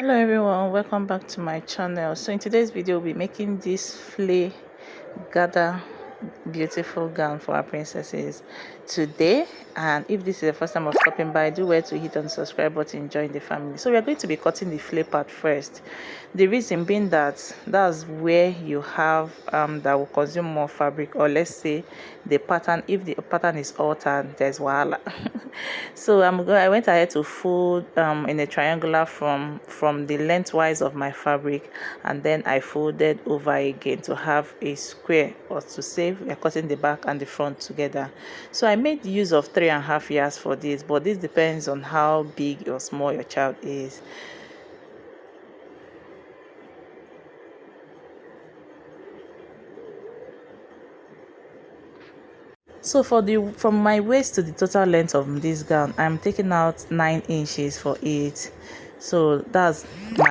Hello everyone, welcome back to my channel. So in today's video we'll be making this flay gather beautiful gown for our princesses today. And if this is the first time of stopping by, do well to hit on the subscribe button, join the family. So we are going to be cutting the flay part first, the reason being that that's where you have that will consume more fabric, or let's say the pattern, if the pattern is altered, there's wahala. So I went ahead to fold in a triangular from the lengthwise of my fabric, and then I folded over again to have a square, or to say we are cutting the back and the front together. So I made use of 3.5 yards for this, but this depends on how big or small your child is. So from my waist to the total length of this gown, I'm taking out 9 inches for it. So that's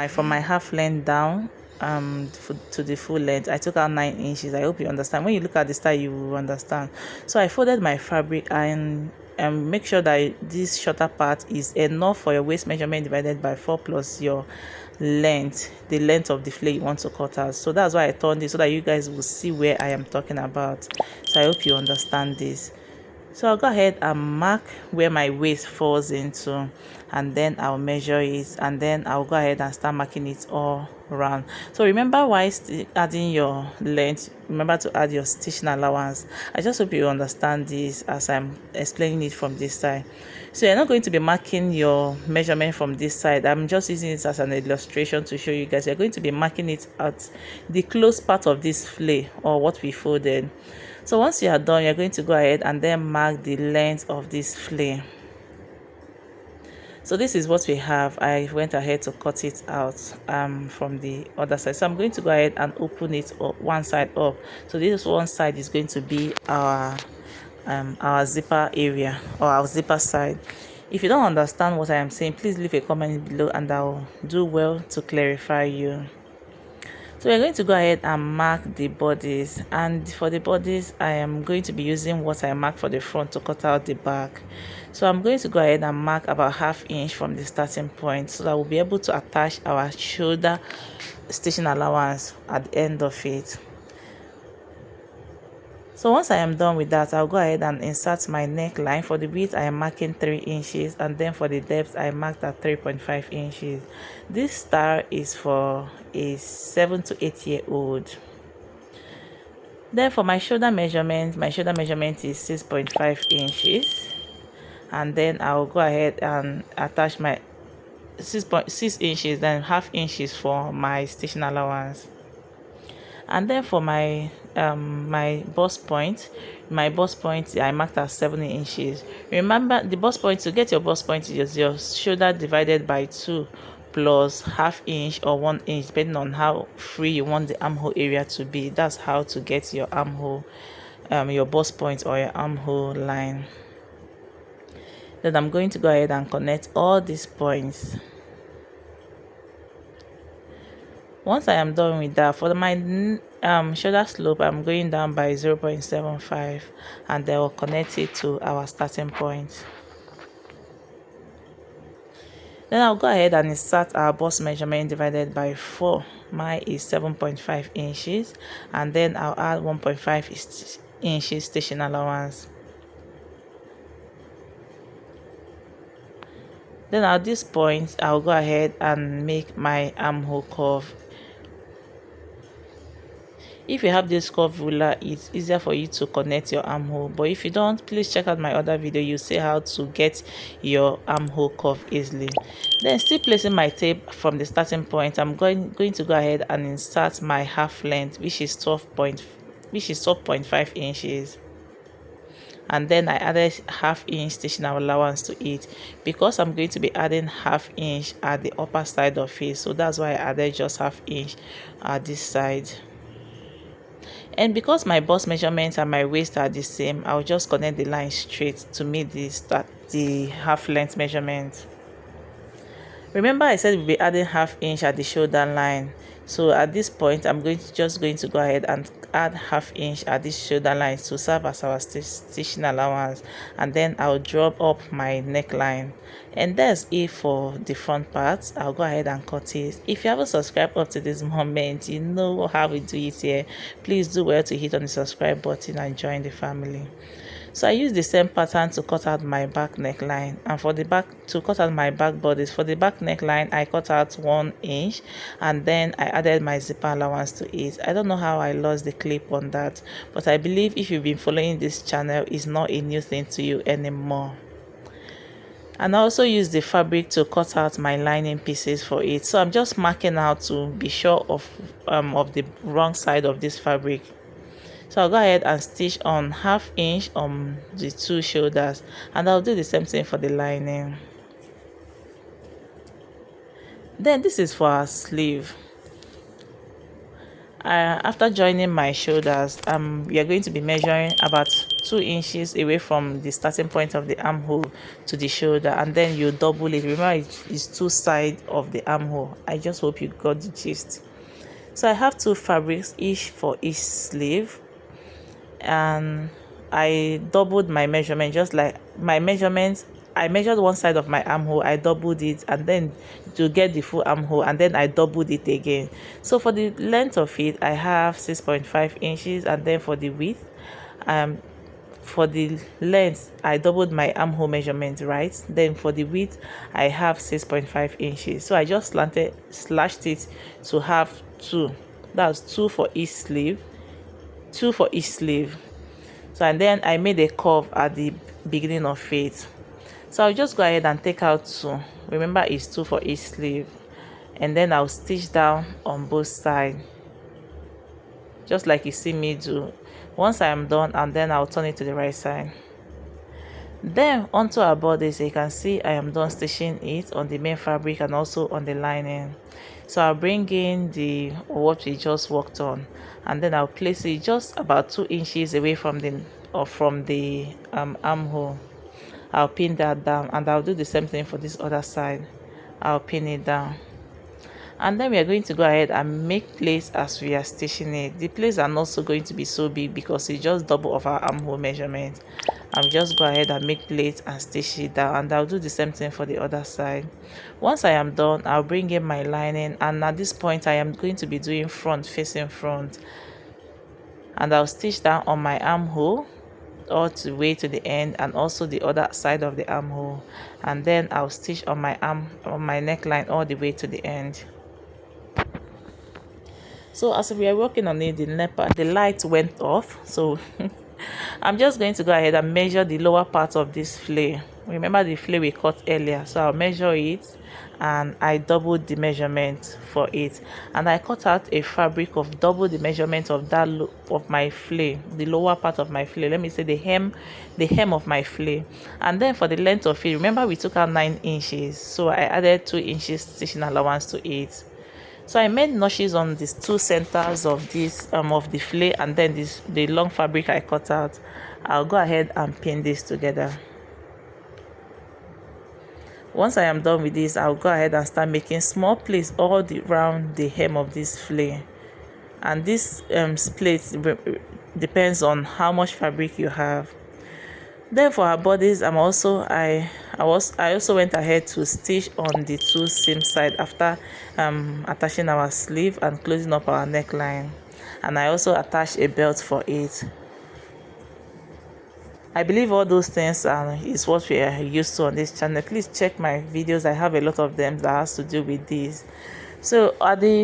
from my half length down to the full length, I took out 9 inches. I hope you understand. When you look at the style, you will understand. So I folded my fabric and make sure that this shorter part is enough for your waist measurement divided by 4 plus your length, the length of the flay you want to cut out. So that's why I turned this, so that you guys will see where I am talking about. So I hope you understand this. So I'll go ahead and mark where my waist falls into, and then I'll measure it, and then I'll go ahead and start marking it all around. So remember, while adding your length, remember to add your stitching allowance. I just hope you understand this as I'm explaining it from this side. So you're not going to be marking your measurement from this side. I'm just using it as an illustration to show you guys. You're going to be marking it at the close part of this flay, or what we folded. So once you are done, you're going to go ahead and then mark the length of this flay. So this is what we have. I went ahead to cut it out from the other side. So I'm going to go ahead and open it up, one side up. So this one side is going to be our zipper area, or our zipper side. If you don't understand what I am saying, please leave a comment below and I'll do well to clarify you. So we're going to go ahead and mark the bodies, and for the bodies I am going to be using what I marked for the front to cut out the back. So I'm going to go ahead and mark about 1/2 inch from the starting point, so that we'll be able to attach our shoulder stitching allowance at the end of it. So once I am done with that, I'll go ahead and insert my neckline. For the width I am marking 3 inches, and then for the depth I marked at 3.5 inches. This style is for a 7 to 8 year old. Then for my shoulder measurement is 6.5 inches, and then I'll go ahead and attach my 6.6 inches, then 1/2 inches for my stitching allowance. And then for my my bust point I marked at 7 inches. Remember, the bust point, to get your bust point is your shoulder divided by 2 plus 1/2 inch or 1 inch, depending on how free you want the armhole area to be. That's how to get your armhole, your bust point or your armhole line. Then I'm going to go ahead and connect all these points. Once I am done with that, for my shoulder slope, I'm going down by 0.75, and then we'll connect it to our starting point. Then I'll go ahead and insert our bust measurement divided by 4. Mine is 7.5 inches, and then I'll add 1.5 inches stitching allowance. Then at this point, I'll go ahead and make my armhole curve. If you have this curve ruler, it's easier for you to connect your armhole, but if you don't, please check out my other video. You see how to get your armhole curve easily. Then, still placing my tape from the starting point, I'm going to go ahead and insert my half length, which is 12.5 inches. And then I added 1/2 inch stitching allowance to it, because I'm going to be adding 1/2 inch at the upper side of it. So that's why I added just 1/2 inch at this side. And because my bust measurements and my waist are the same, I'll just connect the line straight to meet the half length measurement. Remember I said we'll be adding 1/2 inch at the shoulder line. So at this point I'm just going to go ahead and add 1/2 inch at this shoulder line to serve as our stitching allowance, and then I'll drop up my neckline. And that's it for the front part. I'll go ahead and cut it. If you haven't subscribed up to this moment, you know how we do it here. Please do well to hit on the subscribe button and join the family. So I use the same pattern to cut out my back neckline, and for the back to cut out my back bodice, for the back neckline I cut out 1 inch, and then I added my zipper allowance to it. I don't know how I lost the clip on that, but I believe if you've been following this channel, it's not a new thing to you anymore. And I also use the fabric to cut out my lining pieces for it. So I'm just marking out to be sure of the wrong side of this fabric. So I'll go ahead and stitch on 1/2 inch on the 2 shoulders, and I'll do the same thing for the lining. Then this is for our sleeve. After joining my shoulders, we are going to be measuring about 2 inches away from the starting point of the armhole to the shoulder, and then you double it. Remember, it's 2 sides of the armhole. I just hope you got the gist. So I have 2 fabrics each for each sleeve, and I doubled my measurement. Just like my measurements, I measured one side of my armhole, I doubled it, and then to get the full armhole, and then I doubled it again. So for the length of it, I have 6.5 inches, and then for the width, for the length I doubled my armhole measurement, right? Then for the width I have 6.5 inches. So I just slashed it to have 2. That's 2 for each sleeve, 2 for each sleeve. So, and then I made a curve at the beginning of it. So I'll just go ahead and take out 2. Remember, it's 2 for each sleeve, and then I'll stitch down on both sides, just like you see me do. Once I am done, and then I'll turn it to the right side. Then onto our bodice, you can see I am done stitching it on the main fabric and also on the lining. So I'll bring in what we just worked on, and then I'll place it just about 2 inches away from the armhole. I'll pin that down, and I'll do the same thing for this other side. I'll pin it down, and then we are going to go ahead and make plaits as we are stitching it. The plaits are not so going to be so big because it's just double of our armhole measurement. I'll just go ahead and make plaits and stitch it down, and I'll do the same thing for the other side. Once I am done, I'll bring in my lining, and at this point I am going to be doing front facing front, and I'll stitch down on my armhole all the way to the end, and also the other side of the armhole, and then I'll stitch on my neckline all the way to the end. So as we are working on it, the light went off, so I'm just going to go ahead and measure the lower part of this flare. Remember the flare we cut earlier, so I'll measure it, and I doubled the measurement for it, and I cut out a fabric of double the measurement of that of my flare, the lower part of my flare. Let me say the hem of my flare. And then for the length of it, remember we took out 9 inches, so I added 2 inches stitching allowance to it. So I made notches on these 2 centers of this of the flare, and then the long fabric I cut out. I'll go ahead and pin this together. Once I am done with this, I'll go ahead and start making small plaits all around the hem of this flare. And this split depends on how much fabric you have. Then for our bodies, I also went ahead to stitch on the 2 seam side after attaching our sleeve and closing up our neckline, and I also attached a belt for it. I believe all those things is what we are used to on this channel. Please check my videos. I have a lot of them that has to do with this. So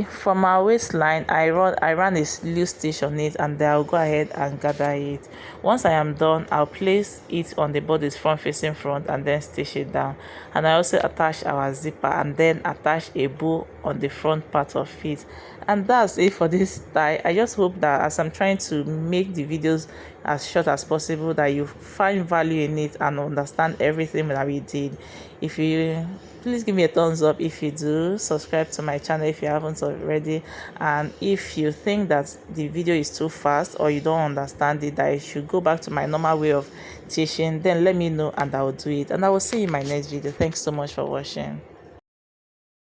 from our waistline, I ran a loose stitch on it, and then I'll go ahead and gather it. Once I am done, I'll place it on the bodice front facing front, and then stitch it down. And I also attach our zipper, and then attach a bow on the front part of it. And that's it for this tie. I just hope that as I'm trying to make the videos as short as possible, that you find value in it and understand everything that we did. If you please give me a thumbs up if you do, subscribe to my channel if you haven't already, and if you think that the video is too fast or you don't understand it, that I should go back to my normal way of teaching, then let me know and I will do it. And I will see you in my next video. Thanks so much for watching.